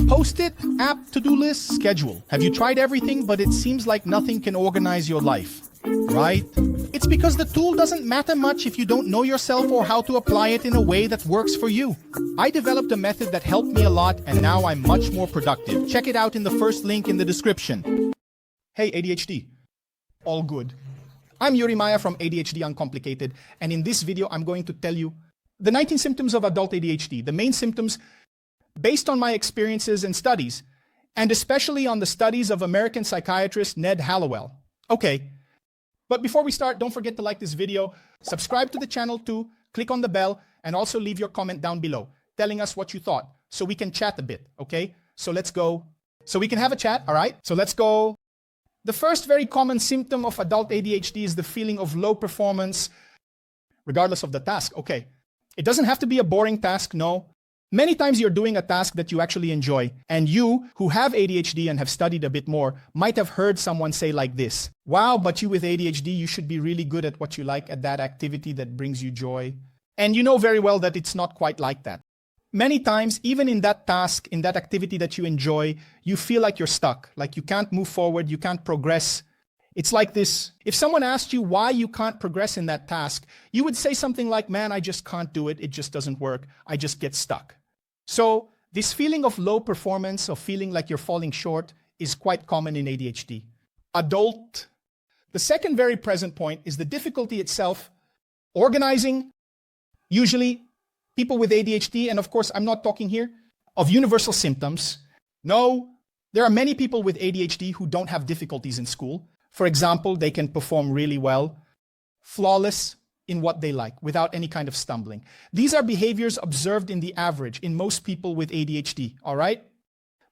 Post-it, app, to-do list, schedule. Have you tried everything, but it seems like nothing can organize your life? Right? It's because the tool doesn't matter much if you don't know yourself or how to apply it in a way that works for you. I developed a method that helped me a lot, and now I'm much more productive. Check it out in the first link in the description. Hey ADHD. All good. I'm Yuri Maya from ADHD Uncomplicated, and in this video I'm going to tell you the 19 symptoms of adult ADHD, the main symptoms based on my experiences and studies, and especially on the studies of American psychiatrist Ned Hallowell. Okay, but before we start, don't forget to like this video, subscribe to the channel too, click on the bell, and also leave your comment down below, telling us what you thought, so we can chat a bit, okay? So let's go. So we can have a chat, all right? So let's go. The first very common symptom of adult ADHD is the feeling of low performance, regardless of the task. Okay, it doesn't have to be a boring task, no. Many times you're doing a task that you actually enjoy, and you, who have ADHD and have studied a bit more, might have heard someone say like this, "Wow, but you with ADHD, you should be really good at what you like, at that activity that brings you joy." And you know very well that it's not quite like that. Many times, even in that task, in that activity that you enjoy, you feel like you're stuck, like you can't move forward, you can't progress. It's like this. If someone asked you why you can't progress in that task, you would say something like, "Man, I just can't do it. It just doesn't work. I just get stuck." So this feeling of low performance, of feeling like you're falling short, is quite common in ADHD. Adult. The second very present point is the difficulty itself, organizing. Usually, people with ADHD, and of course, I'm not talking here of universal symptoms. No, there are many people with ADHD who don't have difficulties in school. For example, they can perform really well, flawless in what they like, without any kind of stumbling. These are behaviors observed in the average, in most people with ADHD, all right?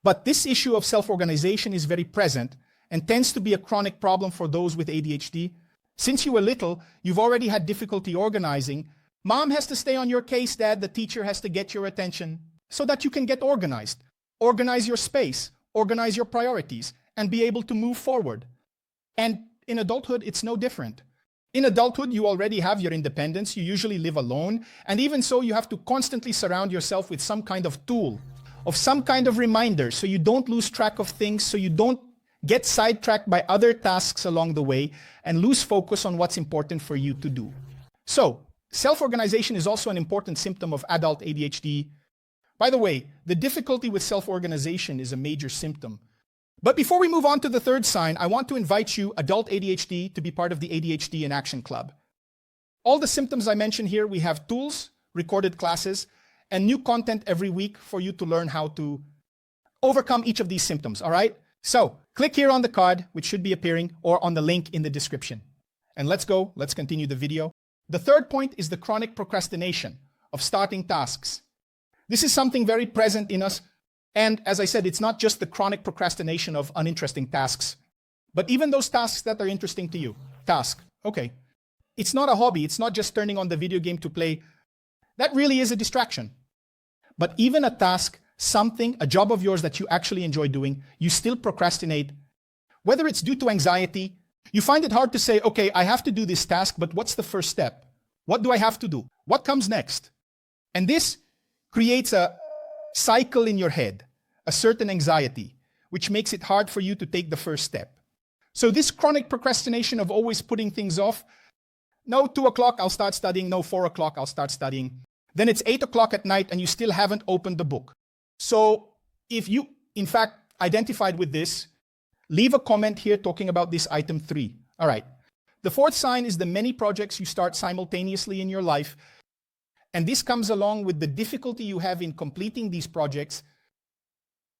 But this issue of self-organization is very present and tends to be a chronic problem for those with ADHD. Since you were little, you've already had difficulty organizing. Mom has to stay on your case, Dad. The teacher has to get your attention so that you can get organized. Organize your space, organize your priorities, and be able to move forward. And in adulthood, it's no different. In adulthood, you already have your independence. You usually live alone. And even so, you have to constantly surround yourself with some kind of tool, of some kind of reminder, so you don't lose track of things, so you don't get sidetracked by other tasks along the way and lose focus on what's important for you to do. So, self-organization is also an important symptom of adult ADHD. By the way, the difficulty with self-organization is a major symptom. But before we move on to the third sign, I want to invite you, adult ADHD, to be part of the ADHD in Action Club. All the symptoms I mentioned here, we have tools, recorded classes, and new content every week for you to learn how to overcome each of these symptoms, all right? So, click here on the card, which should be appearing, or on the link in the description. And let's go, let's continue the video. The third point is the chronic procrastination of starting tasks. This is something very present in us. And as I said, it's not just the chronic procrastination of uninteresting tasks, but even those tasks that are interesting to you. Task, okay. It's not a hobby. It's not just turning on the video game to play. That really is a distraction. But even a task, something, a job of yours that you actually enjoy doing, you still procrastinate. Whether it's due to anxiety, you find it hard to say, okay, I have to do this task, but what's the first step? What do I have to do? What comes next? And this creates a cycle in your head, a certain anxiety, which makes it hard for you to take the first step. So this chronic procrastination of always putting things off, no, 2 o'clock, I'll start studying, no, 4 o'clock, I'll start studying. Then it's 8 o'clock at night and you still haven't opened the book. So if you, in fact, identified with this, leave a comment here talking about this item 3. All right. The fourth sign is the many projects you start simultaneously in your life. And this comes along with the difficulty you have in completing these projects.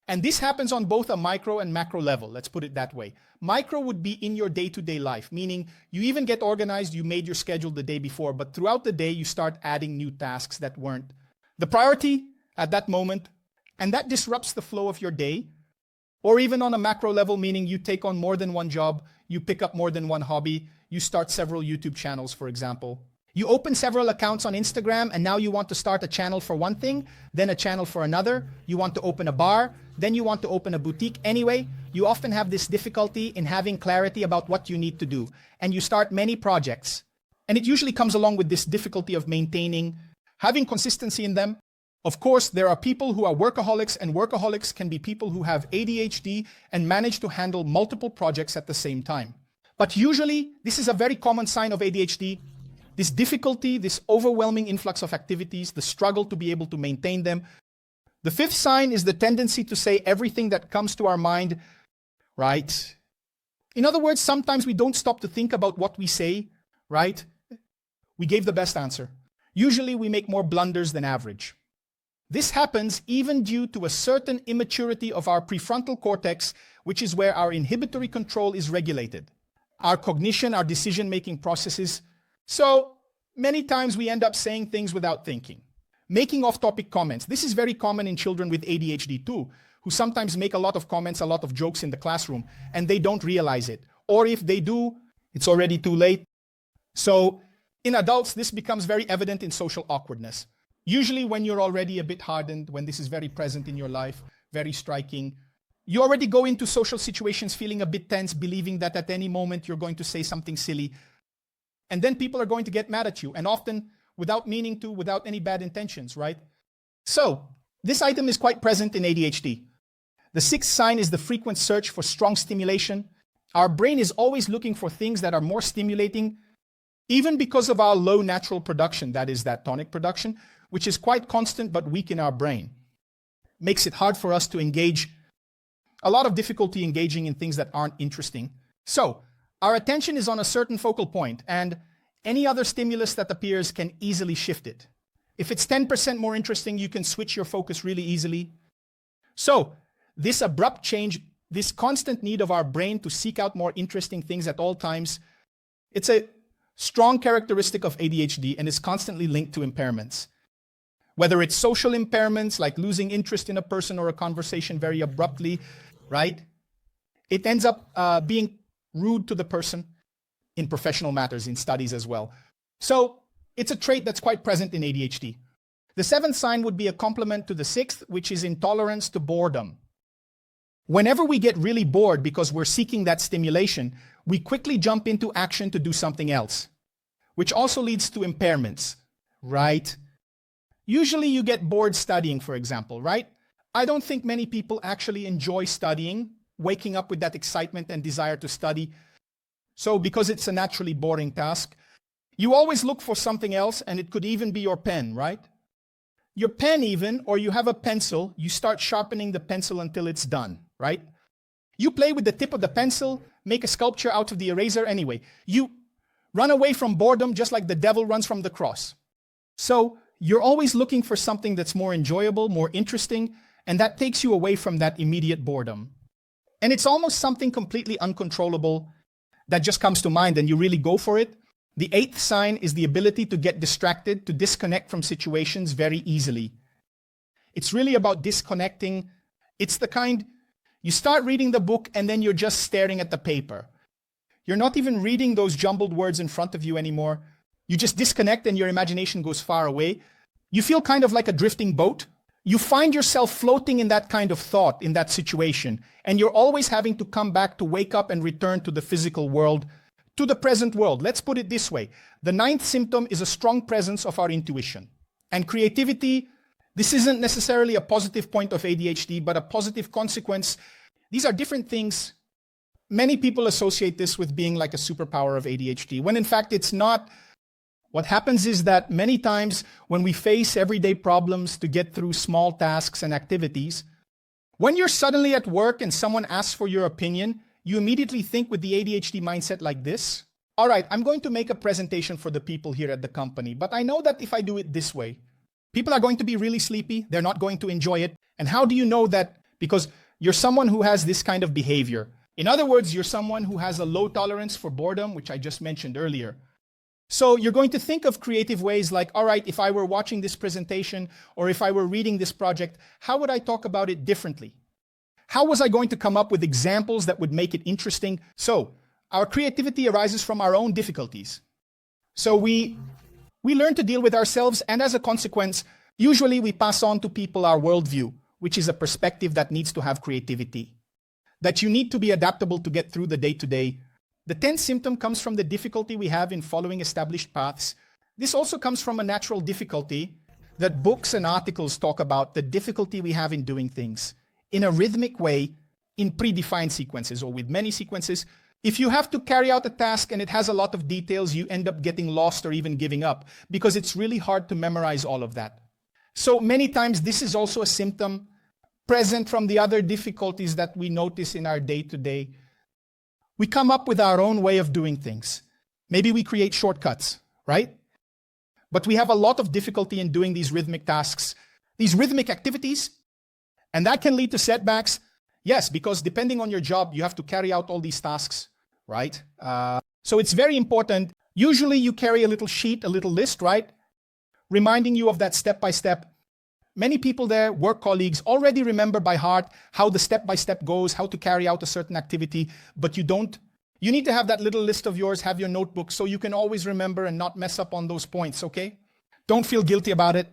And this happens on both a micro and macro level, let's put it that way. Micro would be in your day-to-day life, meaning you even get organized, you made your schedule the day before, but throughout the day you start adding new tasks that weren't the priority at that moment, and that disrupts the flow of your day. Or even on a macro level, meaning you take on more than one job, you pick up more than one hobby, you start several YouTube channels, for example. You open several accounts on Instagram and now you want to start a channel for one thing, then a channel for another. You want to open a bar, then you want to open a boutique. Anyway, you often have this difficulty in having clarity about what you need to do. And you start many projects. And it usually comes along with this difficulty of maintaining, having consistency in them. Of course, there are people who are workaholics, and workaholics can be people who have ADHD and manage to handle multiple projects at the same time. But usually, this is a very common sign of ADHD. This difficulty, this overwhelming influx of activities, the struggle to be able to maintain them. The fifth sign is the tendency to say everything that comes to our mind, right? In other words, sometimes we don't stop to think about what we say, right? We gave the best answer. Usually we make more blunders than average. This happens even due to a certain immaturity of our prefrontal cortex, which is where our inhibitory control is regulated. Our cognition, our decision-making processes. So many times we end up saying things without thinking. Making off-topic comments. This is very common in children with ADHD too, who sometimes make a lot of comments, a lot of jokes in the classroom, and they don't realize it. Or if they do, it's already too late. So in adults, this becomes very evident in social awkwardness. Usually when you're already a bit hardened, when this is very present in your life, very striking, you already go into social situations feeling a bit tense, believing that at any moment you're going to say something silly. And then people are going to get mad at you, and often without meaning to, without any bad intentions, right? So this item is quite present in ADHD. The sixth sign is the frequent search for strong stimulation. Our brain is always looking for things that are more stimulating, even because of our low natural production, that is that tonic production, which is quite constant but weak in our brain. Makes it hard for us to engage, a lot of difficulty engaging in things that aren't interesting. So our attention is on a certain focal point, and any other stimulus that appears can easily shift it. If it's 10% more interesting, you can switch your focus really easily. So this abrupt change, this constant need of our brain to seek out more interesting things at all times, it's a strong characteristic of ADHD and is constantly linked to impairments. Whether it's social impairments like losing interest in a person or a conversation very abruptly, right? It ends up being rude to the person in professional matters, in studies as well. So it's a trait that's quite present in ADHD. The seventh sign would be a complement to the sixth, which is intolerance to boredom. Whenever we get really bored because we're seeking that stimulation, we quickly jump into action to do something else, which also leads to impairments, right? Usually you get bored studying, for example, right? I don't think many people actually enjoy studying, waking up with that excitement and desire to study. So because it's a naturally boring task, you always look for something else, and it could even be your pen, right? Your pen even, or you have a pencil, you start sharpening the pencil until it's done, right? You play with the tip of the pencil, make a sculpture out of the eraser anyway. You run away from boredom just like the devil runs from the cross. So you're always looking for something that's more enjoyable, more interesting, and that takes you away from that immediate boredom. And it's almost something completely uncontrollable that just comes to mind and you really go for it. The eighth sign is the ability to get distracted, to disconnect from situations very easily. It's really about disconnecting. It's the kind, you start reading the book and then you're just staring at the paper. You're not even reading those jumbled words in front of you anymore. You just disconnect and your imagination goes far away. You feel kind of like a drifting boat. You find yourself floating in that kind of thought, in that situation, and you're always having to come back to wake up and return to the physical world, to the present world. Let's put it this way. The ninth symptom is a strong presence of our intuition. And creativity, this isn't necessarily a positive point of ADHD, but a positive consequence. These are different things. Many people associate this with being like a superpower of ADHD, when in fact it's not. What happens is that many times when we face everyday problems to get through small tasks and activities, when you're suddenly at work and someone asks for your opinion, you immediately think with the ADHD mindset like this. All right, I'm going to make a presentation for the people here at the company, but I know that if I do it this way, people are going to be really sleepy, they're not going to enjoy it. And how do you know that? Because you're someone who has this kind of behavior. In other words, you're someone who has a low tolerance for boredom, which I just mentioned earlier. So you're going to think of creative ways like, all right, if I were watching this presentation or if I were reading this project, how would I talk about it differently? How was I going to come up with examples that would make it interesting? So our creativity arises from our own difficulties. So we learn to deal with ourselves, and as a consequence, usually we pass on to people our worldview, which is a perspective that needs to have creativity, that you need to be adaptable to get through the day-to-day. The 10th symptom comes from the difficulty we have in following established paths. This also comes from a natural difficulty that books and articles talk about the difficulty we have in doing things in a rhythmic way in predefined sequences or with many sequences. If you have to carry out a task and it has a lot of details, you end up getting lost or even giving up because it's really hard to memorize all of that. So many times this is also a symptom present from the other difficulties that we notice in our day-to-day. We come up with our own way of doing things. Maybe we create shortcuts, right? But we have a lot of difficulty in doing these rhythmic tasks, these rhythmic activities, and that can lead to setbacks. Yes, because depending on your job, you have to carry out all these tasks, right? So it's very important. Usually you carry a little sheet, a little list, right? Reminding you of that step-by-step. Many people there, work colleagues, already remember by heart how the step-by-step goes, how to carry out a certain activity, but you don't. You need to have that little list of yours, have your notebook, so you can always remember and not mess up on those points, okay? Don't feel guilty about it,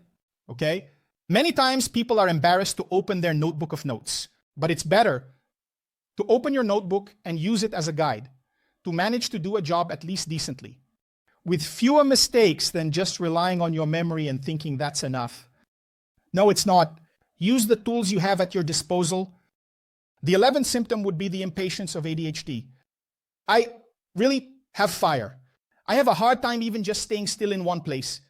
okay? Many times people are embarrassed to open their notebook of notes, but it's better to open your notebook and use it as a guide to manage to do a job at least decently, with fewer mistakes than just relying on your memory and thinking that's enough. No, it's not. Use the tools you have at your disposal. The 11th symptom would be the impatience of ADHD. I really have fire. I have a hard time even just staying still in one place.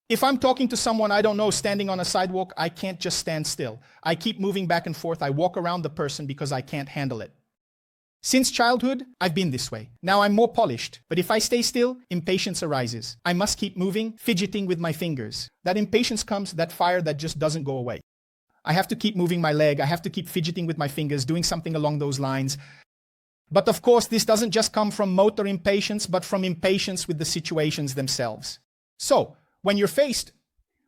If I'm talking to someone I don't know standing on a sidewalk, I can't just stand still. I keep moving back and forth. I walk around the person because I can't handle it. Since childhood, I've been this way. Now I'm more polished, but if I stay still, impatience arises. I must keep moving, fidgeting with my fingers. That impatience comes, that fire that just doesn't go away. I have to keep moving my leg. I have to keep fidgeting with my fingers, doing something along those lines. But of course, this doesn't just come from motor impatience, but from impatience with the situations themselves. So, when you're faced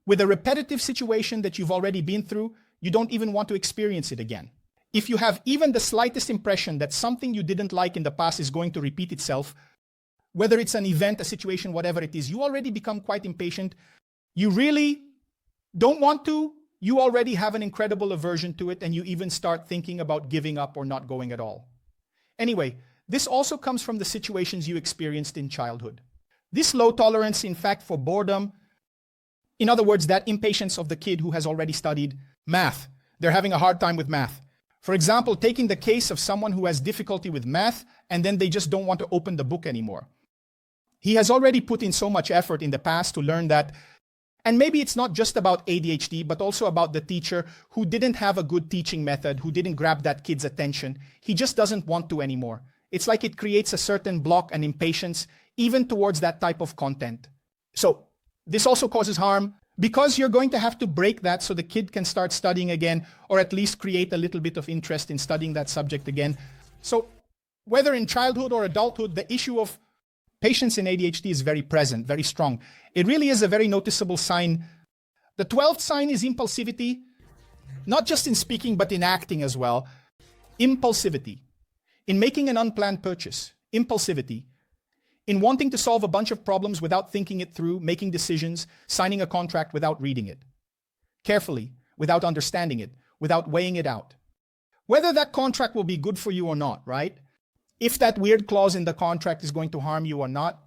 with a repetitive situation that you've already been through, you don't even want to experience it again. If you have even the slightest impression that something you didn't like in the past is going to repeat itself, whether it's an event, a situation, whatever it is, you already become quite impatient. You really don't want to. You already have an incredible aversion to it, and you even start thinking about giving up or not going at all. Anyway, this also comes from the situations you experienced in childhood. This low tolerance, in fact, for boredom, in other words, that impatience of the kid who has already studied math. They're having a hard time with math. For example, taking the case of someone who has difficulty with math and then they just don't want to open the book anymore. He has already put in so much effort in the past to learn that. And maybe it's not just about ADHD, but also about the teacher who didn't have a good teaching method, who didn't grab that kid's attention. He just doesn't want to anymore. It's like it creates a certain block and impatience even towards that type of content. So this also causes harm because you're going to have to break that so the kid can start studying again, or at least create a little bit of interest in studying that subject again. So whether in childhood or adulthood, the issue of patience in ADHD is very present, very strong. It really is a very noticeable sign. The 12th sign is impulsivity, not just in speaking, but in acting as well. Impulsivity. In making an unplanned purchase. Impulsivity. In wanting to solve a bunch of problems without thinking it through, making decisions, signing a contract without reading it. Carefully, without understanding it, without weighing it out. Whether that contract will be good for you or not, right? If that weird clause in the contract is going to harm you or not.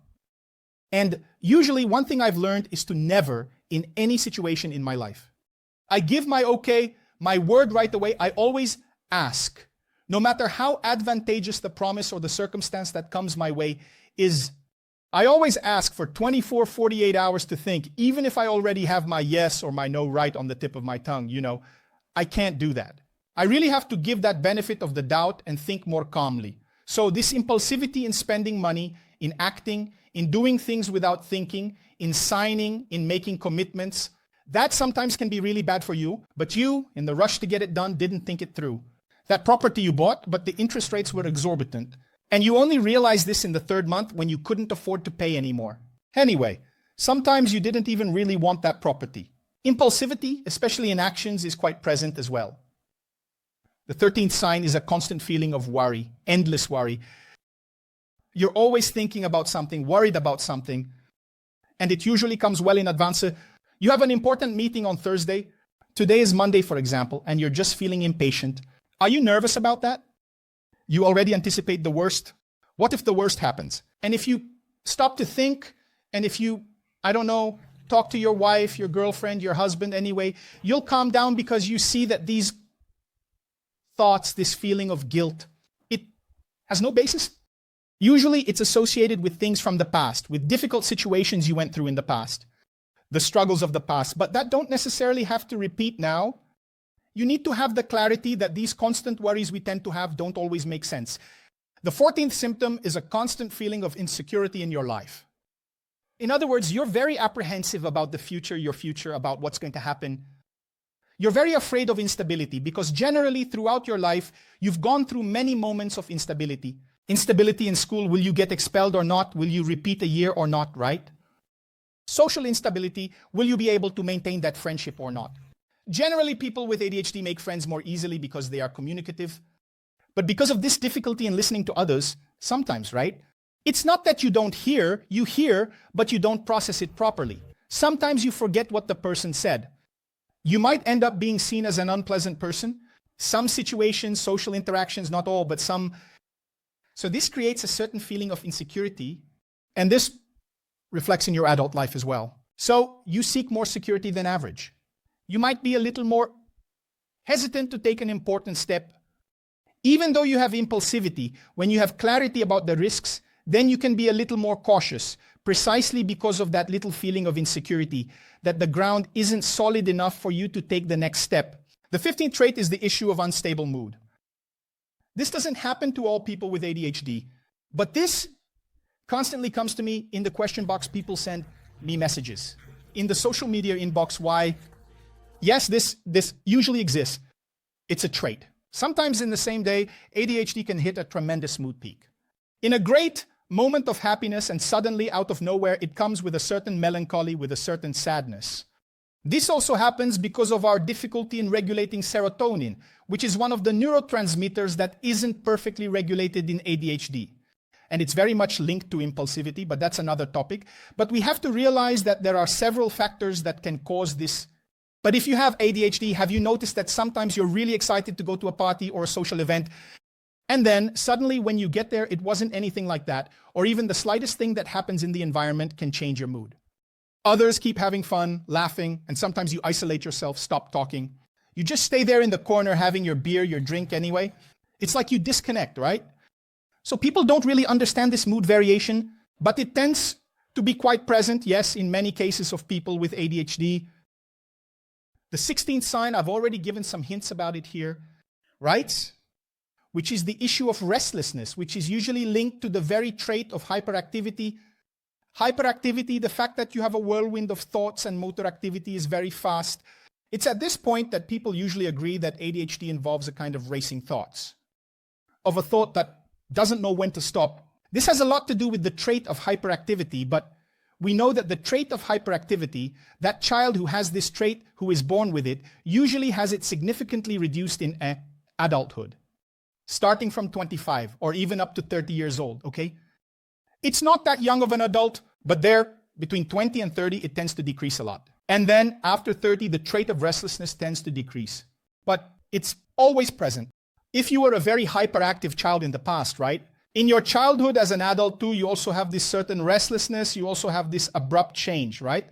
And usually one thing I've learned is to never, in any situation in my life, I give my okay, my word right away. I always ask, no matter how advantageous the promise or the circumstance that comes my way is. I always ask for 24, 48 hours to think, even if I already have my yes or my no right on the tip of my tongue, I can't do that. I really have to give that benefit of the doubt and think more calmly. So this impulsivity in spending money, in acting, in doing things without thinking, in signing, in making commitments, that sometimes can be really bad for you, but you, in the rush to get it done, didn't think it through. That property you bought, but the interest rates were exorbitant. And you only realized this in the 3rd month when you couldn't afford to pay anymore. Anyway, sometimes you didn't even really want that property. Impulsivity, especially in actions, is quite present as well. The 13th sign is a constant feeling of worry, endless worry. You're always thinking about something, worried about something, and it usually comes well in advance. You have an important meeting on Thursday. Today is Monday, for example, and you're just feeling impatient. Are you nervous about that? You already anticipate the worst. What if the worst happens? And if you stop to think, and if you, talk to your wife, your girlfriend, your husband anyway, you'll calm down because you see that these thoughts, this feeling of guilt, it has no basis. Usually it's associated with things from the past, with difficult situations you went through in the past, the struggles of the past, but that don't necessarily have to repeat now. You need to have the clarity that these constant worries we tend to have don't always make sense. The 14th symptom is a constant feeling of insecurity in your life. In other words, you're very apprehensive about the future, your future, about what's going to happen. You're very afraid of instability because generally throughout your life, you've gone through many moments of instability. Instability in school, will you get expelled or not? Will you repeat a year or not, right? Social instability, will you be able to maintain that friendship or not? Generally, people with ADHD make friends more easily because they are communicative. But because of this difficulty in listening to others, sometimes, right? It's not that you don't hear, you hear, but you don't process it properly. Sometimes you forget what the person said. You might end up being seen as an unpleasant person. Some situations, social interactions, not all, but some. So this creates a certain feeling of insecurity, and this reflects in your adult life as well. So you seek more security than average. You might be a little more hesitant to take an important step. Even though you have impulsivity, when you have clarity about the risks, then you can be a little more cautious, precisely because of that little feeling of insecurity, that the ground isn't solid enough for you to take the next step. The 15th trait is the issue of unstable mood. This doesn't happen to all people with ADHD, but this constantly comes to me in the question box. People send me messages. In the social media inbox, why? Yes, this usually exists. It's a trait. Sometimes in the same day, ADHD can hit a tremendous mood peak. In a great moment of happiness, and suddenly out of nowhere, it comes with a certain melancholy, with a certain sadness. This also happens because of our difficulty in regulating serotonin, which is one of the neurotransmitters that isn't perfectly regulated in ADHD. And it's very much linked to impulsivity, but that's another topic. But we have to realize that there are several factors that can cause this. But if you have ADHD, have you noticed that sometimes you're really excited to go to a party or a social event, and then suddenly when you get there, it wasn't anything like that, or even the slightest thing that happens in the environment can change your mood. Others keep having fun, laughing, and sometimes you isolate yourself, stop talking. You just stay there in the corner having your beer, your drink anyway. It's like you disconnect, right? So people don't really understand this mood variation, but it tends to be quite present, yes, in many cases of people with ADHD. The 16th sign, I've already given some hints about it here, right? Which is the issue of restlessness, which is usually linked to the very trait of hyperactivity. Hyperactivity, the fact that you have a whirlwind of thoughts and motor activity is very fast. It's at this point that people usually agree that ADHD involves a kind of racing thoughts, of a thought that doesn't know when to stop. This has a lot to do with the trait of hyperactivity, but we know that the trait of hyperactivity, that child who has this trait, who is born with it, usually has it significantly reduced in adulthood, starting from 25 or even up to 30 years old, okay? It's not that young of an adult, but there, between 20 and 30, it tends to decrease a lot. And then after 30, the trait of restlessness tends to decrease. But it's always present. If you were a very hyperactive child in the past, right? In your childhood as an adult too, you also have this certain restlessness, you also have this abrupt change, right?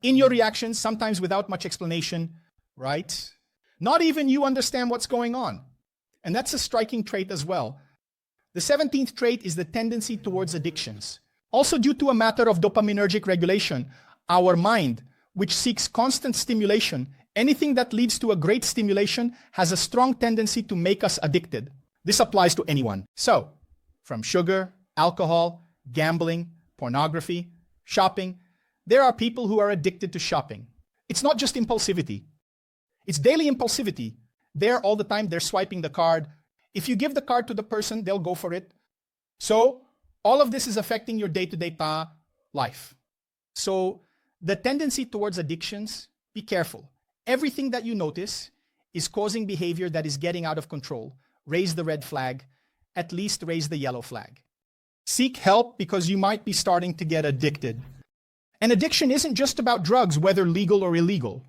In your reactions, sometimes without much explanation, right? Not even you understand what's going on. And that's a striking trait as well. The 17th trait is the tendency towards addictions. Also due to a matter of dopaminergic regulation, our mind, which seeks constant stimulation, anything that leads to a great stimulation has a strong tendency to make us addicted. This applies to anyone. So, from sugar, alcohol, gambling, pornography, shopping, there are people who are addicted to shopping. It's not just impulsivity. It's daily impulsivity. There all the time, they're swiping the card. If you give the card to the person, they'll go for it. So, all of this is affecting your day-to-day life. So, the tendency towards addictions, be careful. Everything that you notice is causing behavior that is getting out of control. Raise the red flag, at least raise the yellow flag. Seek help because you might be starting to get addicted. And addiction isn't just about drugs, whether legal or illegal.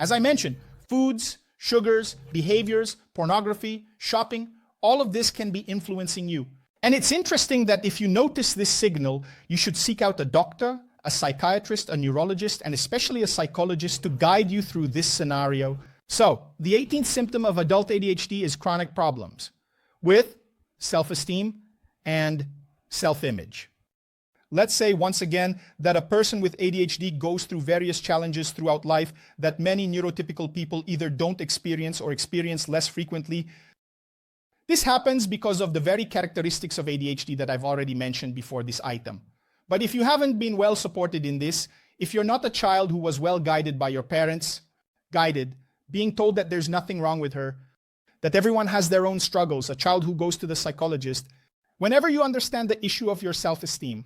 As I mentioned, foods, sugars, behaviors, pornography, shopping, all of this can be influencing you. And it's interesting that if you notice this signal, you should seek out a doctor, a psychiatrist, a neurologist, and especially a psychologist to guide you through this scenario. So, the 18th symptom of adult ADHD is chronic problems with self-esteem and self-image. Let's say, once again, that a person with ADHD goes through various challenges throughout life that many neurotypical people either don't experience or experience less frequently. This happens because of the very characteristics of ADHD that I've already mentioned before this item. But if you haven't been well supported in this, if you're not a child who was well guided by your parents, being told that there's nothing wrong with her, that everyone has their own struggles, a child who goes to the psychologist, whenever you understand the issue of your self-esteem,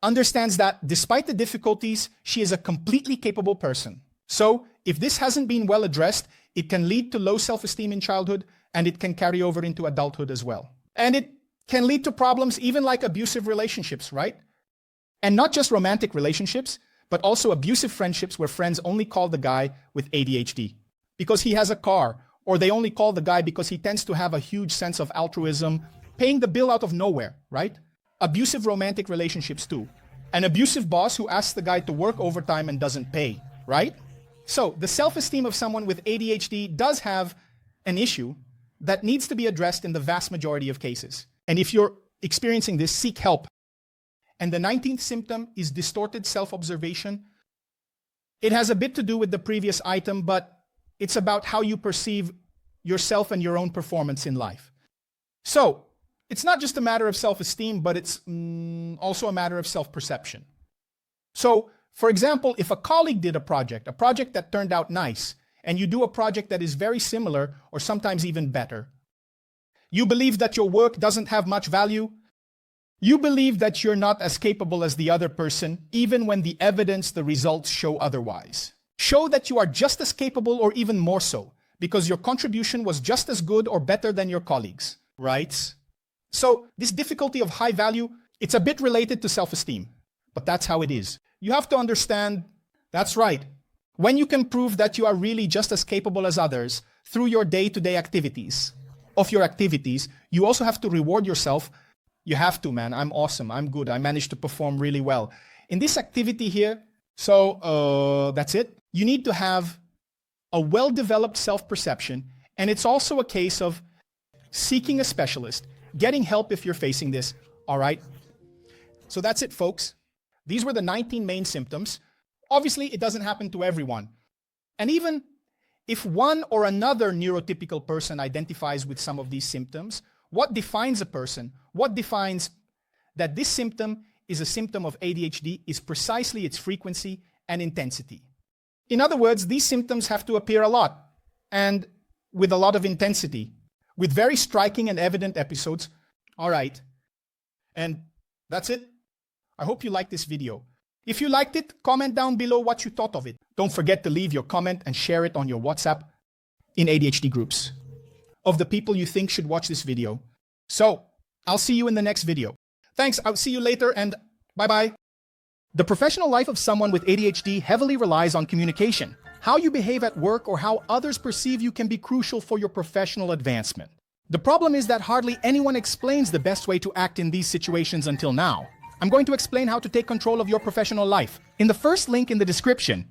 understands that despite the difficulties, she is a completely capable person. So, if this hasn't been well addressed, it can lead to low self-esteem in childhood, and it can carry over into adulthood as well. And it can lead to problems even like abusive relationships, right? And not just romantic relationships, but also abusive friendships where friends only call the guy with ADHD because he has a car, or they only call the guy because he tends to have a huge sense of altruism, paying the bill out of nowhere, right? Abusive romantic relationships too. An abusive boss who asks the guy to work overtime and doesn't pay, right? So the self-esteem of someone with ADHD does have an issue that needs to be addressed in the vast majority of cases. And if you're experiencing this, seek help. And the 19th symptom is distorted self-observation. It has a bit to do with the previous item, but it's about how you perceive yourself and your own performance in life. So, it's not just a matter of self-esteem, but it's also a matter of self-perception. So, for example, if a colleague did a project that turned out nice, and you do a project that is very similar or sometimes even better, you believe that your work doesn't have much value. You believe that you're not as capable as the other person, even when the evidence, the results show otherwise. Show that you are just as capable or even more so, because your contribution was just as good or better than your colleagues, right? So this difficulty of high value, it's a bit related to self-esteem, but that's how it is. You have to understand, that's right. When you can prove that you are really just as capable as others through your day-to-day activities, you also have to reward yourself. You have to, man. I'm awesome. I'm good. I managed to perform really well. In this activity here, that's it. You need to have a well-developed self-perception, and it's also a case of seeking a specialist, getting help if you're facing this, all right? So that's it, folks. These were the 19 main symptoms. Obviously, it doesn't happen to everyone. And even if one or another neurotypical person identifies with some of these symptoms, what defines a person, what defines that this symptom is a symptom of ADHD is precisely its frequency and intensity. In other words, these symptoms have to appear a lot and with a lot of intensity, with very striking and evident episodes. All right. And that's it. I hope you liked this video. If you liked it, comment down below what you thought of it. Don't forget to leave your comment and share it on your WhatsApp in ADHD groups of the people you think should watch this video. So, I'll see you in the next video. Thanks, I'll see you later, and bye-bye. The professional life of someone with ADHD heavily relies on communication. How you behave at work or how others perceive you can be crucial for your professional advancement. The problem is that hardly anyone explains the best way to act in these situations until now. I'm going to explain how to take control of your professional life in the first link in the description.